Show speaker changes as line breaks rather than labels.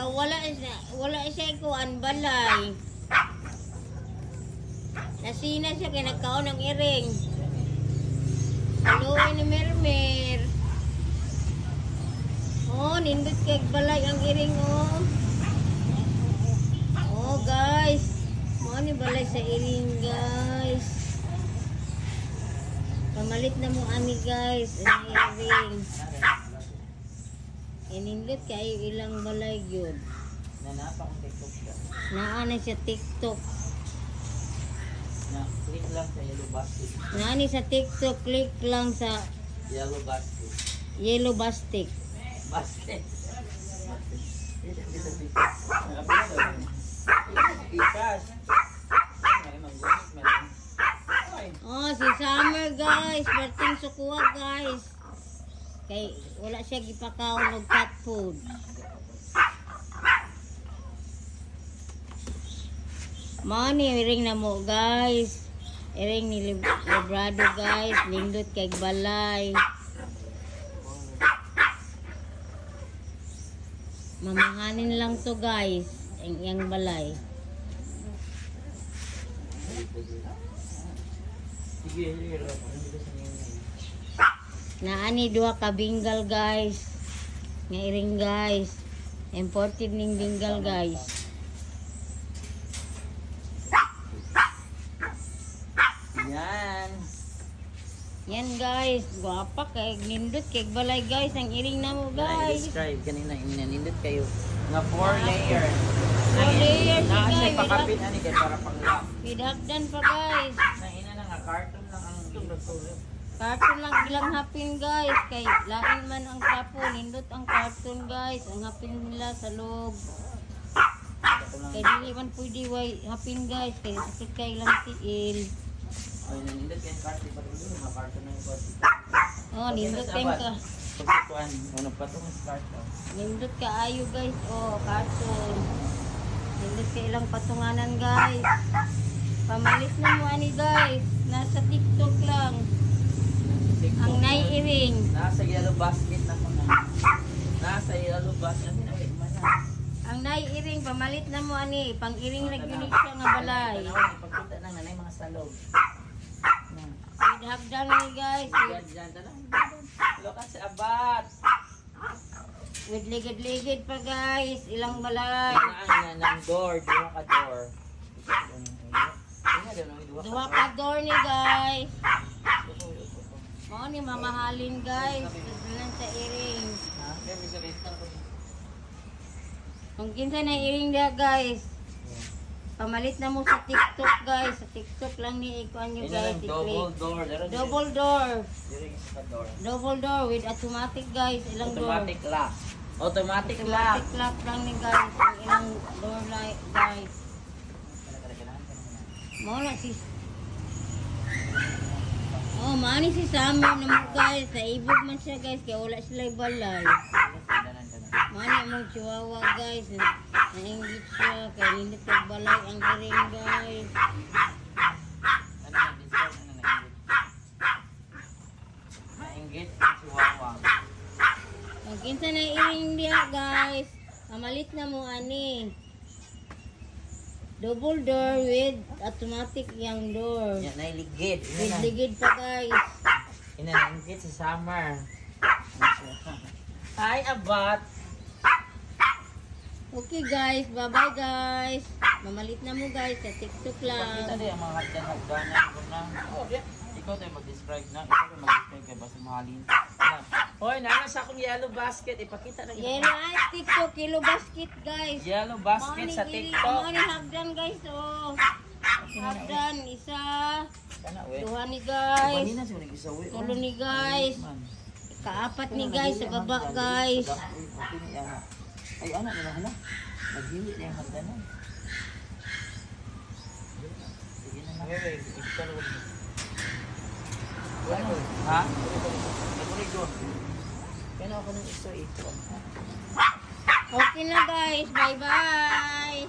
wala siya kuan balay. Nasina siya kaya nagkaon ng iring. Haluin ni Mermer. Oh, nindot kay balay ang iring oh. Oh guys, mo ni balay sa iring guys. Pamalit na mo ani guys ang iring. Inindot kay ilang balay gyud.
Nanapa kong TikTok siya.
Naa na siya TikTok.
Na click lang sa yellow basket.
Nani sa TikTok, click lang sa
Yellow basket.
yellow basket.
Basket.
Oh, si Summer guys, Berting Sukuha guys. Kay wala siya gipakaon og cat food. Mani iring na mo guys. Iring ni Librado guys, nindot kay balay. Mamahanin lang to guys, ang iyang balay. Naani duha ka bingal guys. Nga iring guys. Imported ning bingal guys.
Yan.
Yan guys, guwapa kay nindot kay balay guys ang iring namo guys.
I-describe kanina ininindot kayo nga 4 layer.
4 layers
Na siya
guys.
pakapit ani kay para pangla.
Pidagdan pa guys.
Na ina na nga carton lang ang tulog.
Karton lang ilang hapin guys. Kay lain man ang kapon, nindot ang karton guys. Ang hapin nila sa loob. Kay dili man pwede way hapin guys. Kay sakit kay ilang tiil.
Ay nanindot kay carton pa rin mga carton na yung body.
Oh, nindot kay ka.
Pagkuan ano pa tong carton.
Nindot ka ayo guys. Oh, karton. Nindot kay ilang patunganan guys. Pamalit na mo ani guys. Nasa TikTok lang. Ang naiiring.
Nasa yellow basket na ko na. Nasa yellow basket na man na.
Ang naiiring pamalit na mo ani. Pang-iring na gyud siya nga balay.
Pagkita nang nanay mga salog.
Idhagdan ni guys.
Diyan tanang. Lokas si abat.
With ligid-ligid pa guys. Ilang balay.
Ang nang door, duha ka door.
Duha ka door ni guys. Mao ni mamahalin guys. Dalan sa iring. Kung kinsa na iring dia guys. Pamalit na mo sa TikTok guys. Sa TikTok lang ni ikuan nyo guys.
Double door.
Double door.
Door.
Double door with automatic guys. Ilang door.
Automatic lock. Automatic lock.
Automatic lock lang ni guys. Ang ilang door light guys. Mao na si Oh, mani si Summer na mo guys. Sa ibog man siya guys. Kaya wala sila balay. Mani mong chihuahua guys. Nainggit siya. Kaya hindi balay ang garing guys.
Nainggit ang chihuahua.
Kung kinsa na iring dia guys. Pamalit na mo ani. Double door with automatic yung door.
Yan, nailigid.
With ligid pa guys.
Inainggit si Summer. Hi, abat.
Okay guys, bye-bye guys. Mamalit na mo guys sa TikTok
Pagkita
lang.
din ang mga hagdan-hagdanan ko na. Ikaw tayo mag-describe na. Ikaw tayo mag-describe kay basta mahalin. Hoy, nana sa akong yellow basket. Ipakita na
Yellow ay TikTok, yellow basket guys.
Yellow basket sa TikTok.
Mga ni hagdan guys oh. Hagdan, isa. Duha ni guys.
Kanina siya nag-isawi.
Tulo ni guys. Kaapat ni guys sa baba guys.
Ay, ano na hala? Naghili na yung hagdanan. Sige na na. Ha? Nagurigo. Kaya ako ng isa ito.
Okay na guys, bye-bye.